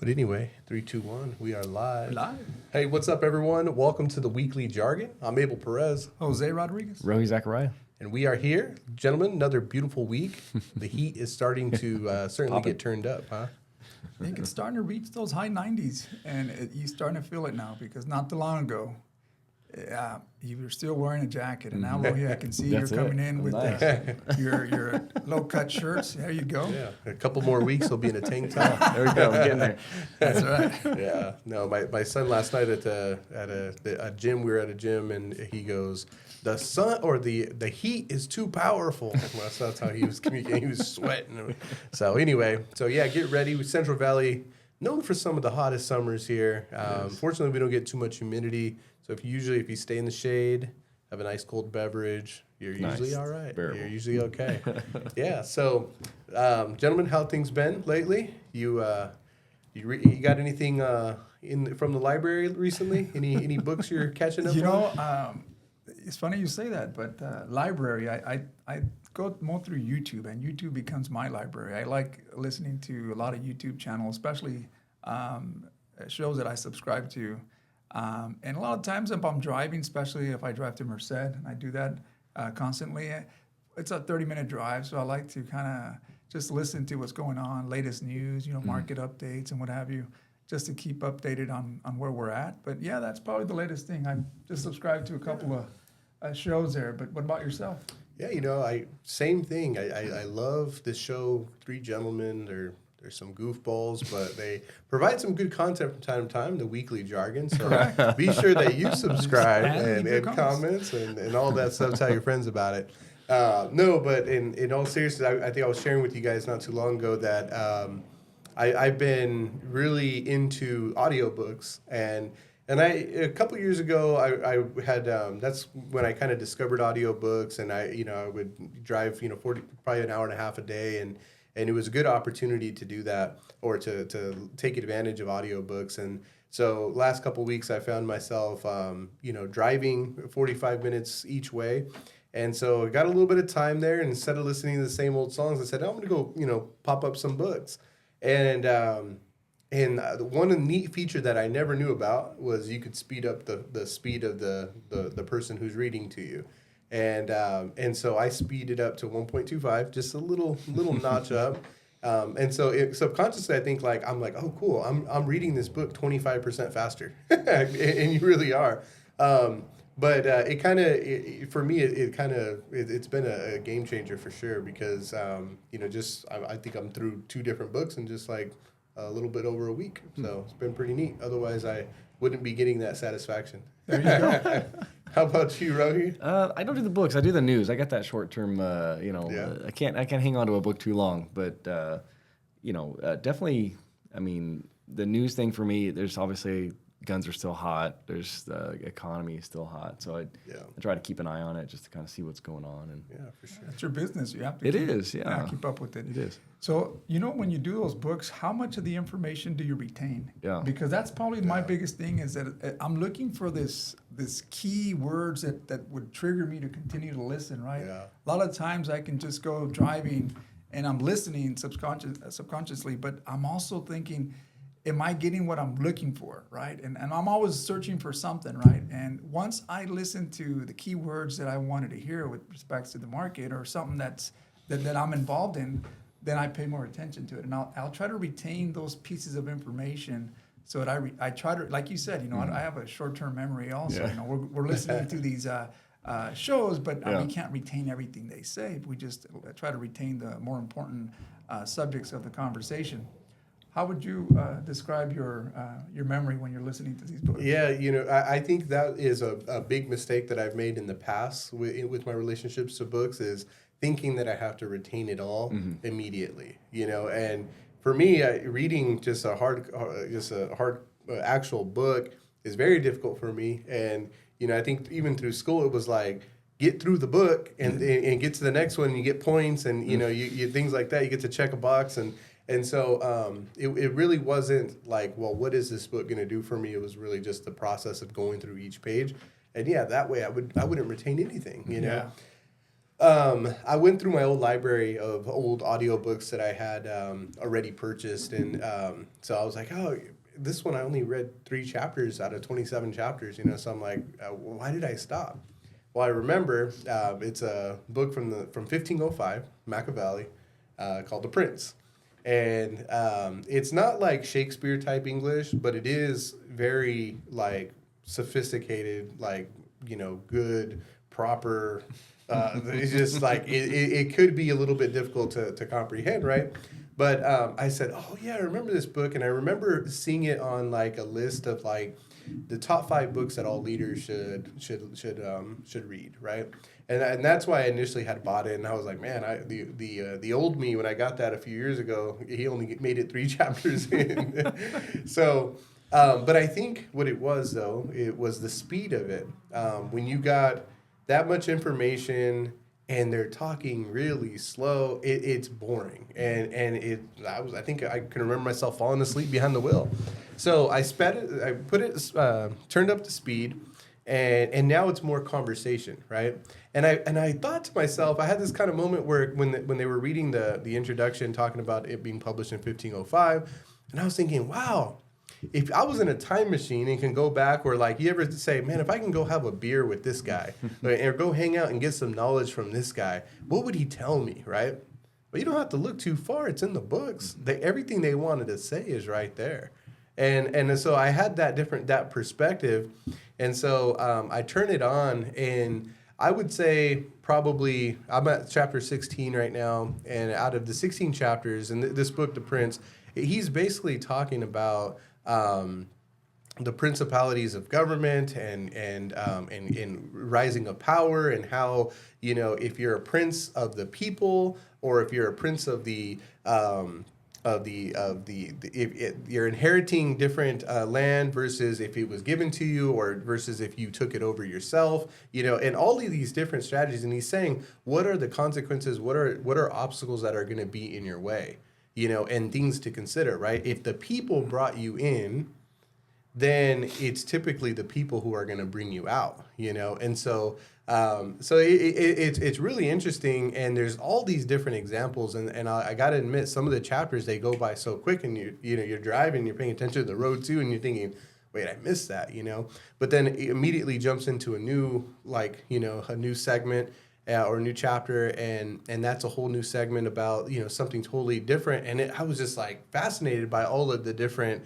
But anyway, 3, 2, 1, we are live. Live. Hey, what's up, everyone? Welcome to the Weekly Jargon. I'm Abel Perez, Jose Rodriguez. Rohi Zachariah. and we are here. Gentlemen, another beautiful week. The heat is starting to certainly get turned up, huh? I think it's starting to reach those high 90s, and you're starting to feel it now because not too long ago, you were still wearing a jacket, and now Rohi, I can see you're That's coming it. in with Nice. your low-cut shirts. There you go. Yeah, a couple more weeks, he'll be in a tank top. There we go. We're getting there. That's right. Yeah, no, my son last night at a gym, we were at a gym, and he goes, the sun or the heat is too powerful. Well, that's how he was communicating. He was sweating. So anyway, get ready. Central Valley, known for some of the hottest summers here. Fortunately, we don't get too much humidity. So if you stay in the shade, have a nice cold beverage, you're usually all right. Bearable. You're usually okay. Yeah. So, gentlemen, how things been lately? You got anything from the library recently? Any books you're catching up on? You know, it's funny you say that, but library, I go more through YouTube, and YouTube becomes my library. I like listening to a lot of YouTube channels, especially shows that I subscribe to. And a lot of times if I'm driving, especially if I drive to Merced, and I do that constantly, it's a 30-minute drive, so I like to kind of just listen to what's going on, latest news, market updates and what have you, just to keep updated on where we're at. But yeah, that's probably the latest thing. I just subscribed to a couple of shows there. But what about yourself? Yeah, same thing. I love this show, Three Gentlemen. There's some goofballs, but they provide some good content from time to time, the Weekly Jargon. So be sure that you subscribe and comments and all that stuff. Tell your friends about it. No, but in all seriousness, I think I was sharing with you guys not too long ago that I've been really into audiobooks. And a couple years ago, I had that's when I kind of discovered audiobooks, and I would drive probably an hour and a half a day, and it was a good opportunity to do that or to take advantage of audiobooks. And so last couple weeks, I found myself driving 45 minutes each way. And so I got a little bit of time there, and instead of listening to the same old songs, I said, I'm going to go, pop up some books. And one neat feature that I never knew about was you could speed up the speed of the person who's reading to you. And so I speeded up to 1.25, just a little notch up. And so subconsciously, I think I'm like, oh, cool. I'm reading this book 25% faster. And you really are. But for me, it's been a game changer for sure because, I think I'm through 2 different books in just like a little bit over a week. So it's been pretty neat. Otherwise, I wouldn't be getting that satisfaction. There you go. How about you, Rohi? I don't do the books. I do the news. I got that short term. I can't hang on to a book too long. But definitely. I mean, the news thing for me. There's obviously guns are still hot. There's the economy is still hot. So I try to keep an eye on it just to kind of see what's going on. And yeah, for sure. It's your business. You have to. Keep up with it. It is. So, when you do those books, how much of the information do you retain? Yeah. Because that's probably my biggest thing is that I'm looking for this key words that would trigger me to continue to listen, right? Yeah. A lot of times I can just go driving and I'm listening subconsciously, but I'm also thinking, am I getting what I'm looking for, right? And I'm always searching for something, right? And once I listen to the key words that I wanted to hear with respects to the market or something that I'm involved in, then I pay more attention to it, and I'll try to retain those pieces of information so that I try to, like you said, I have a short-term memory also. Yeah. We're listening to these shows, but we can't retain everything they say. We just try to retain the more important subjects of the conversation. How would you describe your memory when you're listening to these books? Yeah, I think that is a big mistake that I've made in the past with my relationships to books is thinking that I have to retain it all immediately, and for me, reading just a hard actual book is very difficult for me. And, I think even through school, it was like, get through the book and get to the next one and you get points and, you things like that. You get to check a box. And so it really wasn't like, well, what is this book going to do for me? It was really just the process of going through each page. And that way I wouldn't retain anything, I went through my old library of old audiobooks that I had already purchased, and so I was like, oh, this one I only read 3 chapters out of 27 chapters, you know. So I'm like, why did I stop? Well, I remember it's a book from 1505, Machiavelli, called The Prince, and it's not like Shakespeare type English, but it is very like sophisticated, like, you know, good, proper. It's just like it could be a little bit difficult to comprehend, right? But I said, oh yeah, I remember this book, and I remember seeing it on like a list of like the top 5 books that all leaders should read, right? And that's why I initially had bought it, and I was like, man, the old me when I got that a few years ago, he only made it 3 chapters in. So, but I think what it was though, it was the speed of it. When you got that much information and they're talking really slow, it's boring. And I think I can remember myself falling asleep behind the wheel. So I sped it, I put it, turned up the speed, and now it's more conversation, right? And I thought to myself, I had this kind of moment where when they were reading the introduction, talking about it being published in 1505, and I was thinking, wow, if I was in a time machine and can go back, or like you ever say, man, if I can go have a beer with this guy or go hang out and get some knowledge from this guy, what would he tell me, right? Well, you don't have to look too far. It's in the books. Everything they wanted to say is right there. And so I had that perspective. And so I turned it on, and I would say probably I'm at chapter 16 right now. And out of the 16 chapters in this book, The Prince, he's basically talking about the principalities of government and rising of power, and how, you know, if you're a prince of the people, or if you're a prince of if you're inheriting different land versus if it was given to you, or versus if you took it over yourself, you know, and all of these different strategies. And he's saying, what are the consequences? What are obstacles that are going to be in your way? You know, and things to consider, right? If the people brought you in, then it's typically the people who are going to bring you out, you know? And so it's really interesting, and there's all these different examples, and I got to admit, some of the chapters, they go by so quick, and you're driving, you're paying attention to the road too, and you're thinking, wait, I missed that, you know? But then it immediately jumps into a new, like, you know, a new segment, or a new chapter, and that's a whole new segment about, you know, something totally different. And I was just like fascinated by all of the different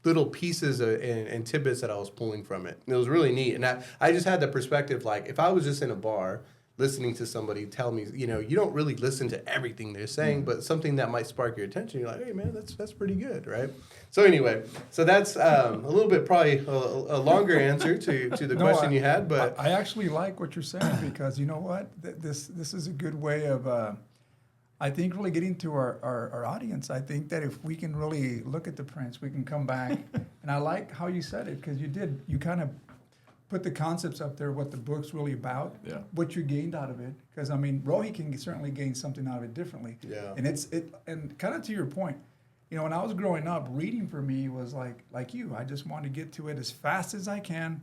little pieces and tidbits that I was pulling from it. And it was really neat. And I just had the perspective, like, if I was just in a bar listening to somebody tell me, you know, you don't really listen to everything they're saying, but something that might spark your attention, you're like, hey man, that's pretty good, right? So anyway, so that's a little bit probably a longer answer to the question you had, but I actually like what you're saying, because you know what, this is a good way of I think really getting to our audience. I think that if we can really look at The Prince, we can come back, and I like how you said it, because you kind of put the concepts up there, what the book's really about, what you gained out of it. Because I mean, Rohi can certainly gain something out of it differently. Yeah. And and kind of to your point, you know, when I was growing up, reading for me was like you. I just wanted to get to it as fast as I can,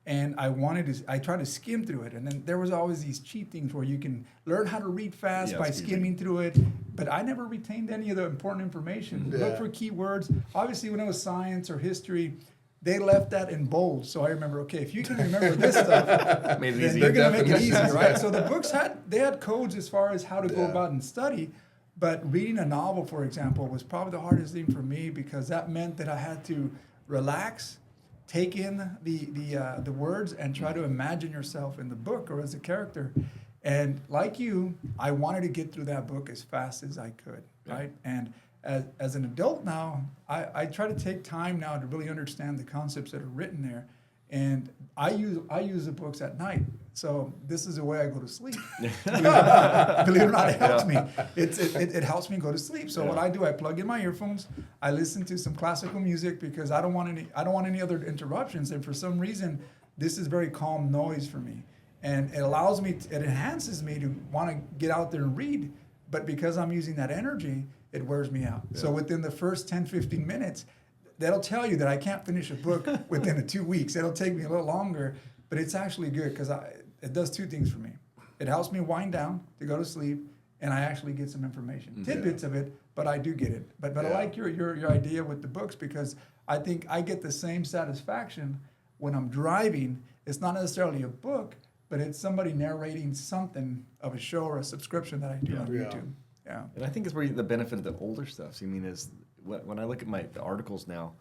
and I tried to skim through it. And then there was always these cheat things where you can learn how to read fast by skimming through it. But I never retained any of the important information. Yeah. Look for keywords. Obviously, when it was science or history, they left that in bold. So I remember, okay, if you can remember this stuff, then you're going to make it easy, right? So the books had codes as far as how to go about and study. But reading a novel, for example, was probably the hardest thing for me, because that meant that I had to relax, take in the words, and try to imagine yourself in the book or as a character. And like you, I wanted to get through that book as fast as I could, right? And as an adult now, I try to take time now to really understand the concepts that are written there. And I use the books at night. So this is the way I go to sleep. Believe it or not, it helps me. It helps me go to sleep. So what I do, I plug in my earphones. I listen to some classical music, because I don't want any other interruptions. And for some reason, this is very calm noise for me. And it allows me, it enhances me to want to get out there and read. But because I'm using that energy, it wears me out. Yeah. So within the first 10, 15 minutes, that'll tell you that I can't finish a book within 2 weeks. It'll take me a little longer, but it's actually good, because it does 2 things for me. It helps me wind down to go to sleep, and I actually get some information, tidbits of it, but I do get it. But I like your idea with the books, because I think I get the same satisfaction when I'm driving. It's not necessarily a book, but it's somebody narrating something of a show or a subscription that I do on YouTube. Yeah. And I think it's where the benefit of the older stuff. I mean, is when I look at the articles now,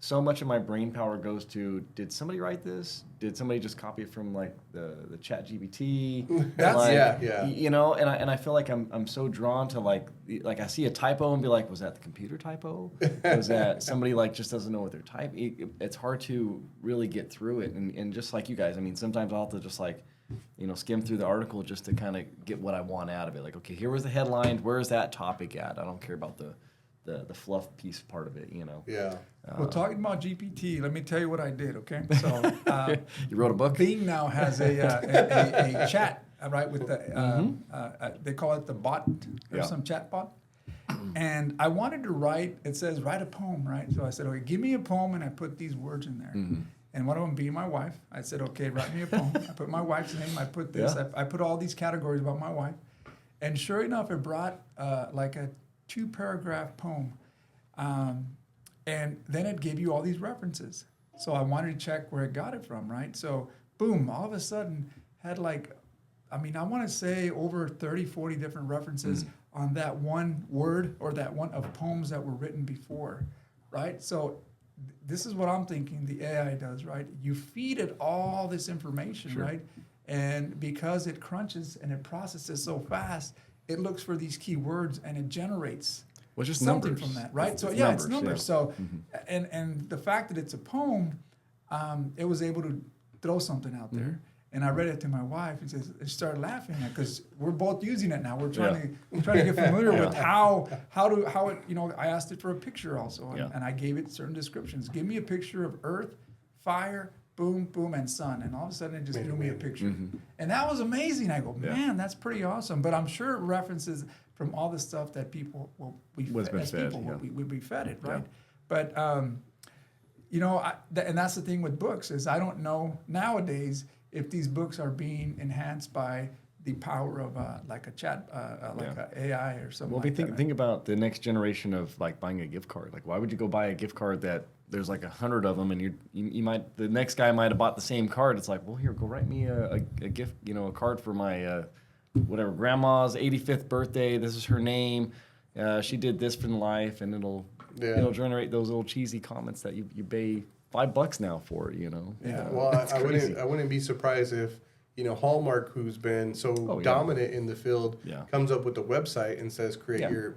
so much of my brain power goes to, did somebody write this? Did somebody just copy it from like the chat GPT? That's like, you know, and I feel like I'm so drawn to like I see a typo and be like, was that the computer typo? Was that somebody like just doesn't know what they're typing? It's hard to really get through it. And just like you guys, I mean, sometimes I'll have to just like, you know, skim through the article just to kind of get what I want out of it. Like, okay, here was the headline. Where is that topic at? I don't care about the fluff piece part of it, you know. Yeah. Well, talking about GPT, let me tell you what I did. Okay, so you wrote a book. Bing now has a chat, right? With the they call it the bot or some chat bot. And I wanted to write. It says write a poem, right? So I said, okay, give me a poem, and I put these words in there. And one of them being my wife. I said, okay, write me a poem. I put my wife's name. I put this. I put all these categories about my wife. And sure enough, it brought like a 2-paragraph poem. And then it gave you all these references. So I wanted to check where it got it from, right? So boom, all of a sudden had like, I mean, I want to say over 30, 40 different references on that one word or that one of poems that were written before, right? So this is what I'm thinking the AI does, right? You feed it all this information, right? And because it crunches and it processes so fast, it looks for these keywords and it generates just something numbers. from that, right? It's So numbers, it's numbers. yeah. So, and the fact that it's a poem, it was able to throw something out there. And I read it to my wife, and she started laughing because we're both using it now. We're trying to get familiar with how it, you know. I asked it for a picture also, and I gave it certain descriptions. Give me a picture of Earth, fire, boom, boom, and sun, and all of a sudden it just drew me a picture, and that was amazing. I go, man, that's pretty awesome. But I'm sure it references from all the stuff that people will be fed it, right? But you know, and that's the thing with books is I don't know nowadays if these books are being enhanced by the power of like a chat, like a AI or something. Well, think about the next generation of like buying a gift card. Like, why would you go buy a gift card that there's like 100 of them, and you might, the next guy might have bought the same card. It's like, well, here, go write me a gift, you know, a card for my whatever grandma's 85th birthday. This is her name. She did this for life, and it'll generate those little cheesy comments that you pay $5 now for, you know. Well, I wouldn't be surprised if, you know, Hallmark, who's been so dominant in the field, comes up with a website and says create your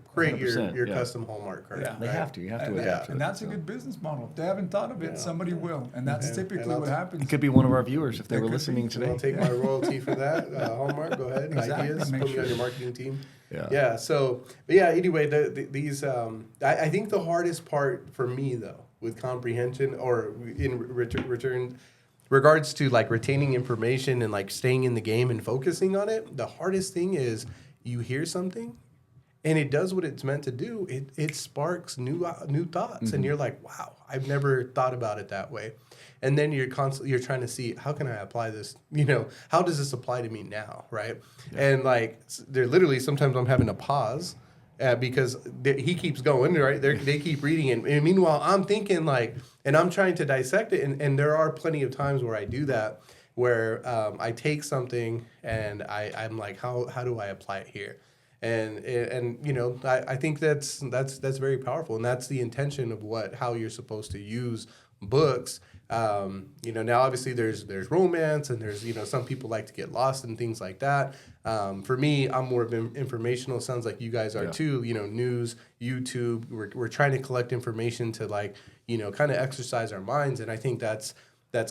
custom Hallmark card. They have to. You have to adapt to it. And that's a good business model. If they haven't thought of it, somebody will. And that's typically what happens. It could be one of our viewers if they were listening today. I'll take my royalty for that. Hallmark, go ahead. Ideas, put me on your marketing team. Yeah. So, but yeah. Anyway, these I think the hardest part for me though with comprehension or in regards to like retaining information and like staying in the game and focusing on it, the hardest thing is you hear something and it does what it's meant to do. It sparks new thoughts, and you're like, wow, I've never thought about it that way. And then you're trying to see, how can I apply this? You know, how does this apply to me now, right? And like, they're literally, sometimes I'm having to pause because he keeps going, right? They keep reading it. And meanwhile, I'm thinking like, and I'm trying to dissect it. And there are plenty of times where I do that, where I take something and I'm like, how do I apply it here? And you know, I think that's very powerful. And that's the intention of how you're supposed to use books. You know, now obviously there's romance, and there's, you know, some people like to get lost and things like that. For me, I'm more of informational. It sounds like you guys are too. You know, news, YouTube. We're trying to collect information to, like, you know, kind of exercise our minds, and I think that's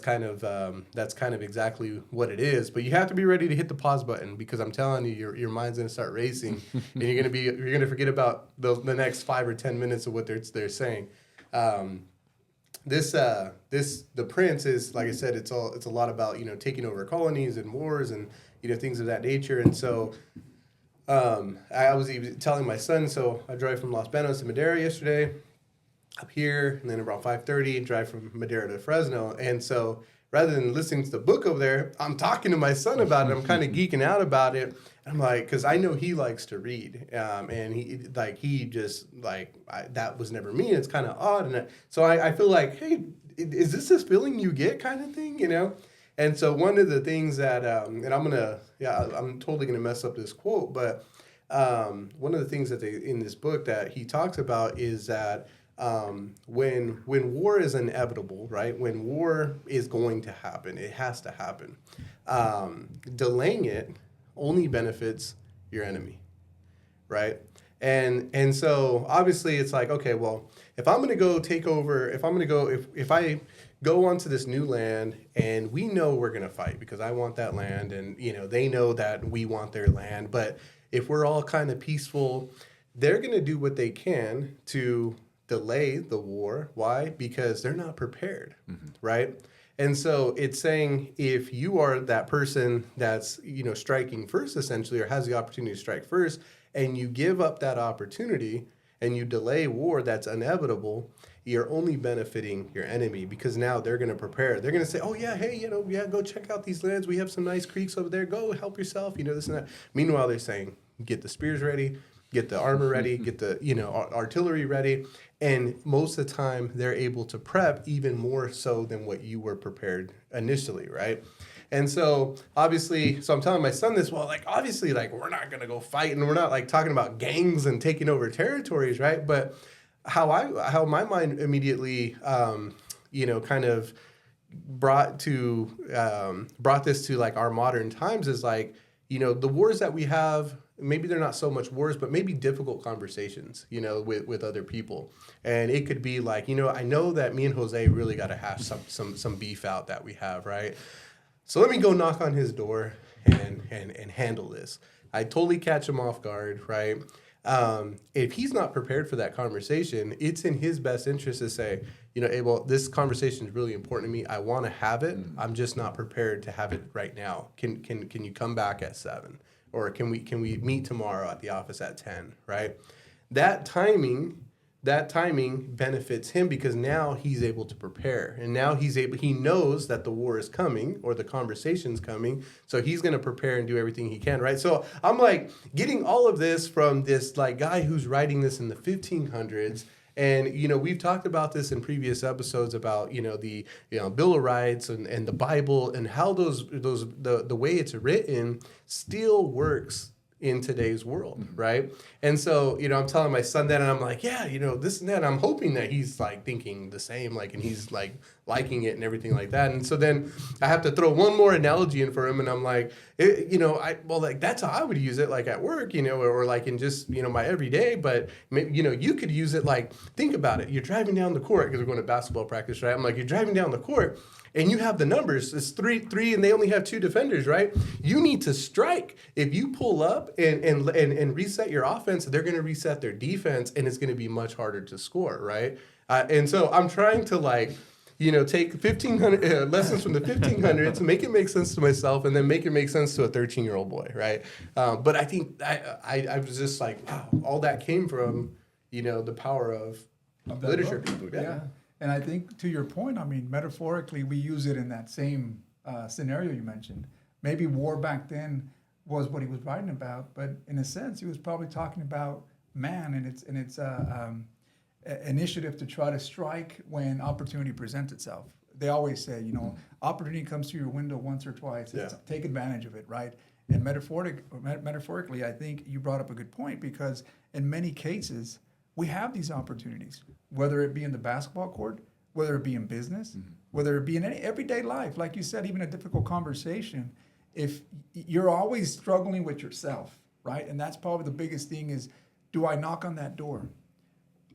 kind of exactly what it is. But you have to be ready to hit the pause button, because I'm telling you, your mind's gonna start racing, and you're gonna forget about the next 5 or 10 minutes of what they're saying. The Prince is, like I said, it's a lot about, you know, taking over colonies and wars and, you know, things of that nature. And so I was even telling my son, so I drove from Los Banos to Madera yesterday, up here, and then around 5:30, drive from Madera to Fresno. And so rather than listening to the book over there, I'm talking to my son about it. I'm kind of geeking out about it. I'm like, because I know he likes to read, and he just that was never me. It's kind of odd, and so I feel like, hey, is this feeling you get, kind of thing, you know? And so one of the things that, and I'm totally gonna mess up this quote, but one of the things that they in this book that he talks about is that when war is inevitable, right? When war is going to happen, it has to happen. Delaying it only benefits your enemy, right? And so obviously it's like, okay, well, if I'm gonna go take over, if I go onto this new land and we know we're gonna fight because I want that land, and they know that we want their land, but if we're all kind of peaceful, they're gonna do what they can to delay the war. Why? Because they're not prepared, right? And so it's saying if you are that person that's striking first, essentially, or has the opportunity to strike first, and you give up that opportunity and you delay war that's inevitable, you're only benefiting your enemy, because now they're going to prepare. They're going to say, oh yeah, hey, go check out these lands. We have some nice creeks over there. Go help yourself, this and that. Meanwhile, they're saying, get the spears ready, get the armor ready, get the artillery ready. And most of the time, they're able to prep even more so than what you were prepared initially, right? And so obviously, I'm telling my son this, well, obviously, we're not going to go fight, and we're not talking about gangs and taking over territories, right? But how my mind immediately, kind of brought this to our modern times is the wars that we have, maybe they're not so much wars, but maybe difficult conversations, with other people. And it could be I know that me and Jose really got to hash some beef out that we have, right? So let me go knock on his door and handle this. I totally catch him off guard, right? If he's not prepared for that conversation, it's in his best interest to say, hey, well, this conversation is really important to me. I want to have it. I'm just not prepared to have it right now. Can you come back at 7? Or can we meet tomorrow at the office at 10, right? That timing benefits him, because now he's able to prepare, and now he knows that the war is coming or the conversation's coming, so he's going to prepare and do everything he can, right? So I'm getting all of this from this guy who's writing this in the 1500s. And, we've talked about this in previous episodes about, the Bill of Rights and the Bible, and how the way it's written still works in today's world, right? And so, I'm telling my son that, and I'm like, yeah, this and that. And I'm hoping that he's thinking the same, and he's liking it and everything like that. And so then I have to throw one more analogy in for him, and I'm like, that's how I would use it, at work, or in just, my everyday. But you could use it think about it. You're driving down the court, because we're going to basketball practice, right? I'm like, you're driving down the court, and you have the numbers. It's 3, and they only have 2 defenders, right? You need to strike. If you pull up and reset your offense, they're going to reset their defense, and it's going to be much harder to score, right? And so I'm trying to take 1,500 lessons from the 1500s, make it make sense to myself, and then make it make sense to a 13-year-old boy, right? But I think I was just wow, all that came from the power of literature. Book. Yeah. And I think, to your point, metaphorically, we use it in that same scenario you mentioned. Maybe war back then was what he was writing about, but in a sense, he was probably talking about man and its initiative to try to strike when opportunity presents itself. They always say, opportunity comes through your window once or twice. Yeah. Take advantage of it, right? And metaphorically, I think you brought up a good point, because in many cases, we have these opportunities, whether it be in the basketball court, whether it be in business, whether it be in any everyday life. Like you said, even a difficult conversation, if you're always struggling with yourself, right? And that's probably the biggest thing is, do I knock on that door?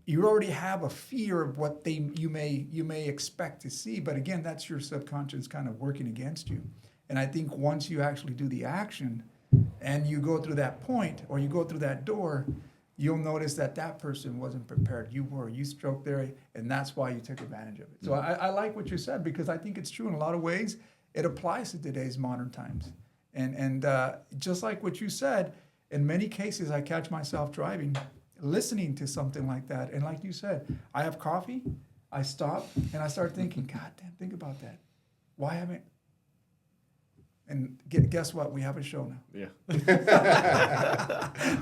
You already have a fear of what you may expect to see. But again, that's your subconscious kind of working against you. And I think once you actually do the action and you go through that point, or you go through that door, you'll notice that person wasn't prepared. You stroked there, and that's why you took advantage of it. So I like what you said, because I think it's true in a lot of ways. It applies to today's modern times. And just like what you said, in many cases I catch myself driving, listening to something like that, and like you said, I have coffee, I stop, and I start thinking, God damn, think about that. Why haven't... And guess what? We have a show now. Yeah.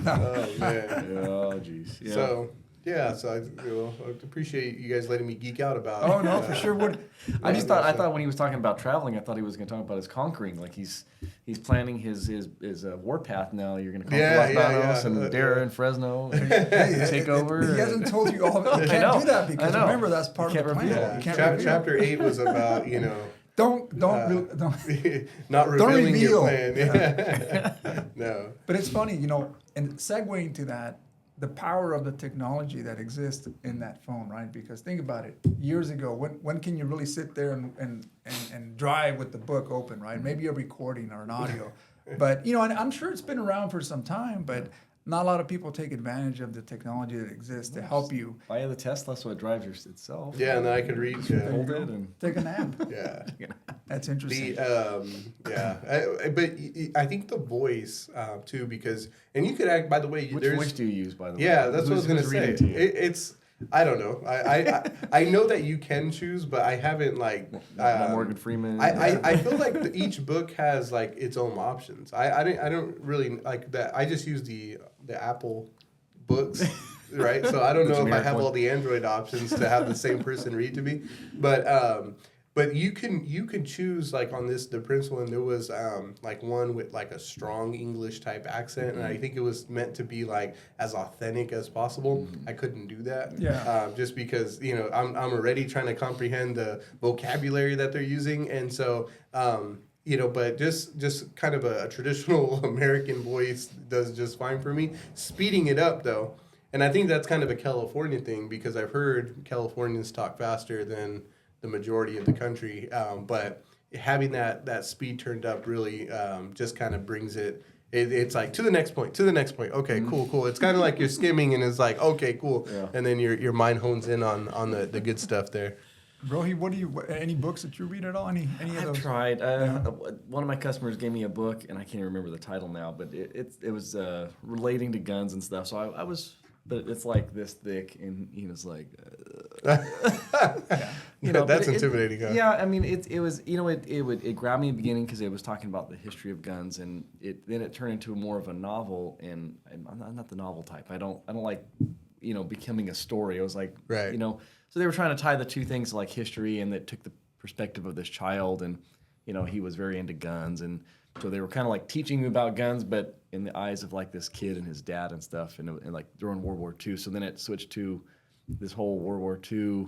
Oh man. Oh, jeez. Yeah. So I appreciate you guys letting me geek out about. Oh no, for sure would. I thought when he was talking about traveling, I thought he was going to talk about his conquering. Like he's planning his warpath now. You're going to conquer Los Banos and Dara and Fresno and take over. He hasn't told you all of it. You can't do that because remember that's part of the plan. Yeah. You can't reveal. Chapter 8 was about Don't not revealing reveal. your plan. Yeah. No. But it's funny, and segueing to that, the power of the technology that exists in that phone, right? Because think about it. Years ago, when can you really sit there and drive with the book open, right? Maybe a recording or an audio. But, and I'm sure it's been around for some time, but not a lot of people take advantage of the technology that exists to help you. Via the Tesla, so it drives itself. Yeah, and then I could read. Hold it and Take a nap. Yeah. That's interesting. But I think the voice too, because you could act. By the way, which voice do you use? By the way, yeah, that's what I was gonna who's say. reading to you? It's I don't know. I know that you can choose, but I haven't Not Morgan Freeman. I feel like each book has like its own options. I don't really like that. I just use the Apple books. Right, so I don't know if I have all the Android options to have the same person read to me, but you can choose like on the Prince one. There was like one with like a strong English type accent, and I think it was meant to be like as authentic as possible. I couldn't do that, just because I'm already trying to comprehend the vocabulary that they're using, and so. But just kind of a traditional American voice does just fine for me. Speeding it up though. And I think that's kind of a California thing because I've heard Californians talk faster than the majority of the country. But having that speed turned up really just kind of brings it. It's like to the next point. Okay, cool. It's kind of like you're skimming and it's like, okay, cool. Yeah. And then your mind hones in on the good stuff there. Rohi, any books that you read at all? Any of those? I've tried. One of my customers gave me a book, and I can't even remember the title now, but it was relating to guns and stuff. So I was, but it's like this thick, and he was like, that's intimidating. Huh? Yeah, I mean, it was, it grabbed me in the beginning because it was talking about the history of guns, and then it turned into more of a novel, and I'm not the novel type. I don't like, becoming a story. It was like, right. So they were trying to tie the two things like history, and that took the perspective of this child, and he was very into guns, and so they were kind of like teaching me about guns, but in the eyes of like this kid and his dad and stuff, and like during World War II. So then it switched to this whole World War II,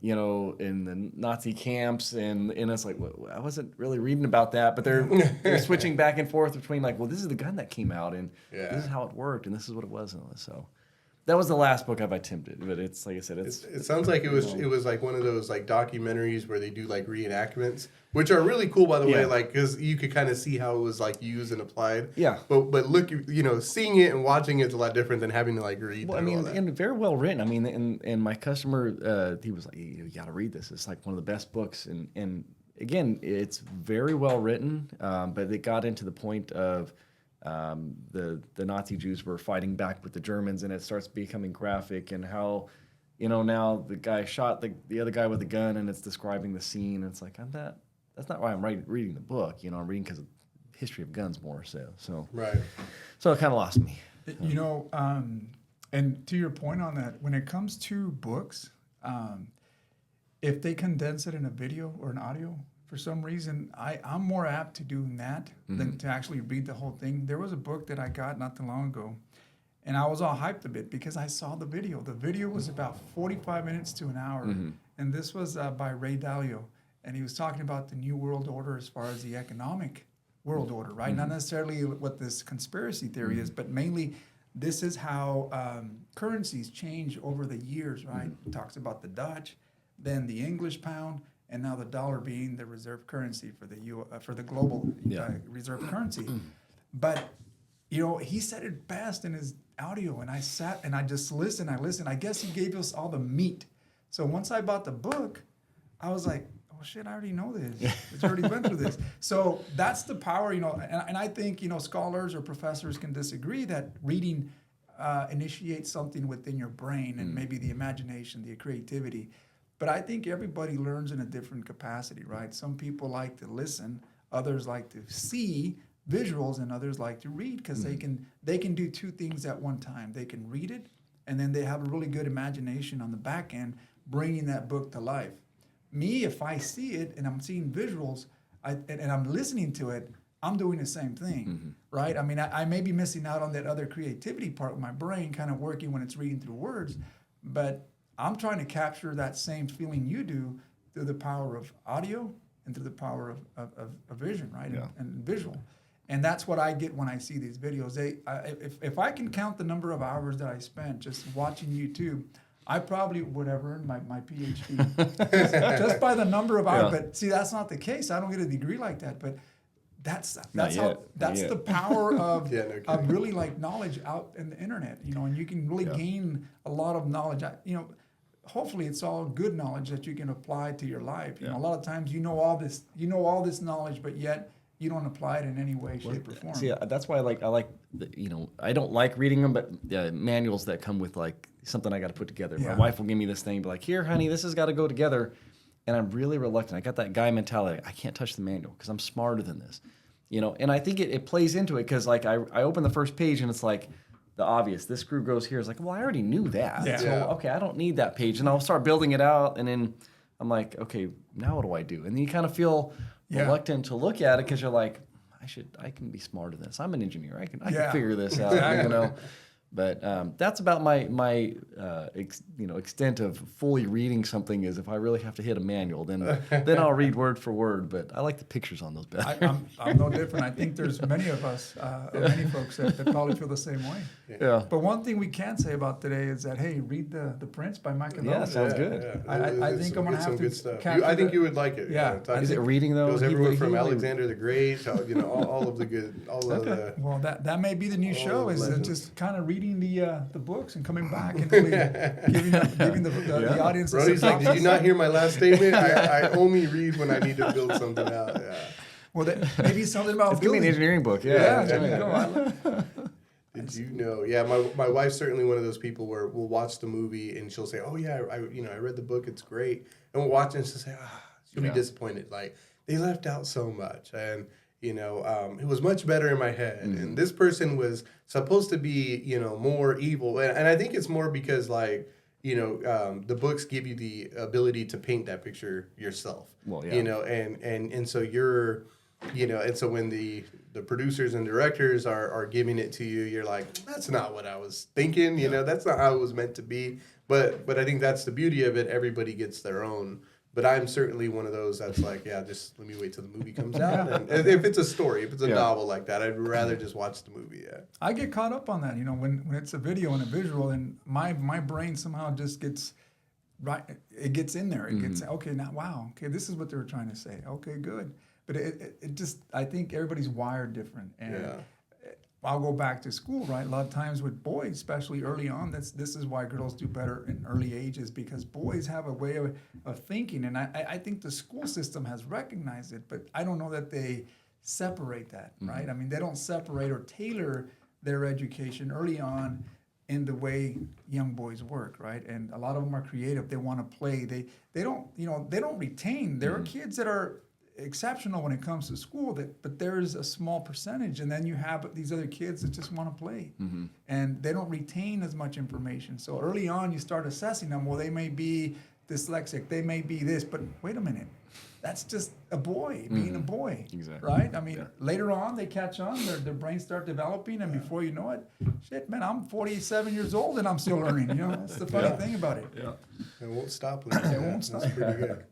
in the Nazi camps, and it's like, well, I wasn't really reading about that, but they're switching back and forth between like, well, this is the gun that came out, and this is how it worked, and this is what it was, and so. That was the last book I've attempted, but it's like I said, it sounds like it was like one of those like documentaries where they do like reenactments, which are really cool, by the way, like because you could kind of see how it was like used and applied. Yeah. But look, seeing it and watching it's a lot different than having to like read. Well, I mean, and very well written. I mean, and my customer, he was like, you got to read this. It's like one of the best books, and again, it's very well written, but it got into the point of. The Nazi Jews were fighting back with the Germans, and it starts becoming graphic, and how, now the guy shot the other guy with the gun, and it's describing the scene, and it's like, that's not why I'm reading the book, I'm reading because of history of guns more so. Right. So it kind of lost me. And to your point on that, when it comes to books, if they condense it in a video or an audio, for some reason, I'm more apt to doing that than to actually read the whole thing. There was a book that I got not too long ago, and I was all hyped a bit because I saw the video. The video was about 45 minutes to an hour, and this was by Ray Dalio, and he was talking about the New World Order as far as the economic world order, right? Not necessarily what this conspiracy theory is, but mainly this is how currencies change over the years, right? It talks about the Dutch, then the English pound, and now the dollar being the reserve currency for the global reserve currency. But he said it best in his audio, and I sat and I just listened. I guess he gave us all the meat. So once I bought the book, I was like, oh shit, I already know this. It's already been through this. So that's the power, and I think scholars or professors can disagree that reading initiate something within your brain and maybe the imagination, the creativity. But I think everybody learns in a different capacity, right? Some people like to listen, others like to see visuals, and others like to read because they can do two things at one time. They can read it, and then they have a really good imagination on the back end, bringing that book to life. Me, if I see it and I'm seeing visuals, and I'm listening to it, I'm doing the same thing, right? I mean, I may be missing out on that other creativity part of my brain kind of working when it's reading through words, but I'm trying to capture that same feeling you do through the power of audio and through the power of vision, right? Yeah. And visual. And that's what I get when I see these videos. If I can count the number of hours that I spent just watching YouTube, I probably would have earned my PhD just by the number of hours. Yeah. But see, that's not the case. I don't get a degree like that. But that's Not how yet. that's Not the yet. power of Yeah, no kidding. of really like knowledge out in the internet. And you can really gain a lot of knowledge. Hopefully it's all good knowledge that you can apply to your life. You know, a lot of times you know all this knowledge, but yet you don't apply it in any way, shape, or form. See, that's why I like I don't like reading them, but manuals that come with like something I got to put together. Yeah. My wife will give me this thing, be like, here, honey, this has got to go together. And I'm really reluctant. I got that guy mentality. I can't touch the manual because I'm smarter than this. And I think it plays into it because like I open the first page and it's like the obvious. This screw goes here. It's like, well, I already knew that. Yeah. So, Yeah. okay, I don't need that page. And I'll start building it out. And then I'm like, okay, now what do I do? And then you kind of feel reluctant to look at it because you're like, I can be smarter than this. I'm an engineer. I can figure this out. Exactly. But that's about my extent of fully reading something is if I really have to hit a manual, then I'll read word for word. But I like the pictures on those better. I'm no different. I think there's many of us, many folks that probably feel the same way. Yeah. But one thing we can say about today is that, hey, read the Prince by Machiavelli. Yeah, sounds good. I think I'm gonna have some to good stuff. capture I think that. you would like it. Yeah. Is it reading though? Goes He- everywhere he from really- Alexander the Great to all of the good, all of the. Well, that may be the new show, is legends. just kind of reading the books and coming back and really giving the audience a Brody's like, did you synopsis. not hear my last statement? I only read when I need to build something out. Yeah. Well, maybe something about It's gonna be an building. engineering book. Yeah, Yeah. there you go. Did you know? Yeah, my wife's certainly one of those people where we'll watch the movie and she'll say, "Oh yeah, I read the book. It's great." And we'll watch it and she'll say, she'll be disappointed. Like they left out so much, and it was much better in my head. And this person was supposed to be more evil, and I think it's more because like the books give you the ability to paint that picture yourself. Well, yeah. And so you're. And so when the producers and directors are giving it to you, you're like, that's not what I was thinking. That's not how it was meant to be. But I think that's the beauty of it. Everybody gets their own. But I'm certainly one of those that's like, yeah, just let me wait till the movie comes out. And if it's a story, if it's a novel like that, I'd rather just watch the movie. Yeah. I get caught up on that, when it's a video and a visual, and my brain somehow just gets right. It gets in there. It gets okay. Now, wow. Okay, this is what they were trying to say. Okay, good. But it just, I think everybody's wired different. And I'll go back to school, right? A lot of times with boys, especially early on, this is why girls do better in early ages, because boys have a way of thinking. And I think the school system has recognized it, but I don't know that they separate that, right? I mean, they don't separate or tailor their education early on in the way young boys work, right? And a lot of them are creative. They want to play. They don't retain. There are kids that are exceptional when it comes to school, but there's a small percentage, and then you have these other kids that just want to play, and they don't retain as much information. So early on, you start assessing them. Well, they may be dyslexic, they may be this, but wait a minute, that's just a boy being a boy, Exactly. right? I mean, later on they catch on, their brains start developing, and before you know it, shit, man, I'm 47 years old and I'm still learning. That's the funny thing about it. Yeah. It won't stop. It won't stop. That's pretty good.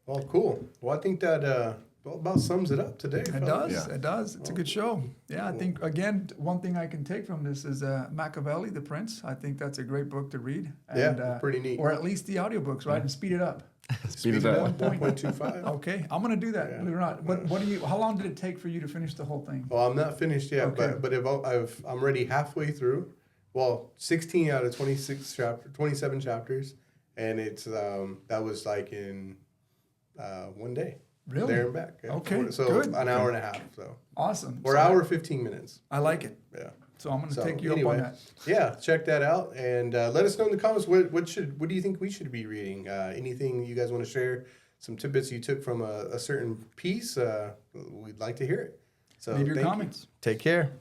Well, cool. Well, I think that about sums it up today. It fellas. does. Yeah. It does. It's a good show. Yeah, I think, again, one thing I can take from this is Machiavelli, The Prince. I think that's a great book to read. Yeah, pretty neat. Or at least the audiobooks, right? And speed it up. Speed it up. 1.25. Okay, I'm going to do that, Yeah. believe it or not. How long did it take for you to finish the whole thing? Well, I'm not finished yet, Okay. but I'm already halfway through. Well, 16 out of 27 chapters, and it's that was like in 1 day. Really? There and back. Yeah. Okay, So good. an hour and a half. So Awesome. or So hour 15 minutes. I like it. Yeah. So I'm going to So, take you up anyway. on that. Yeah, check that out and let us know in the comments what do you think we should be reading? Anything you guys want to share? Some tidbits you took from a certain piece? We'd like to hear it. So Leave your thank you. comments. Take care.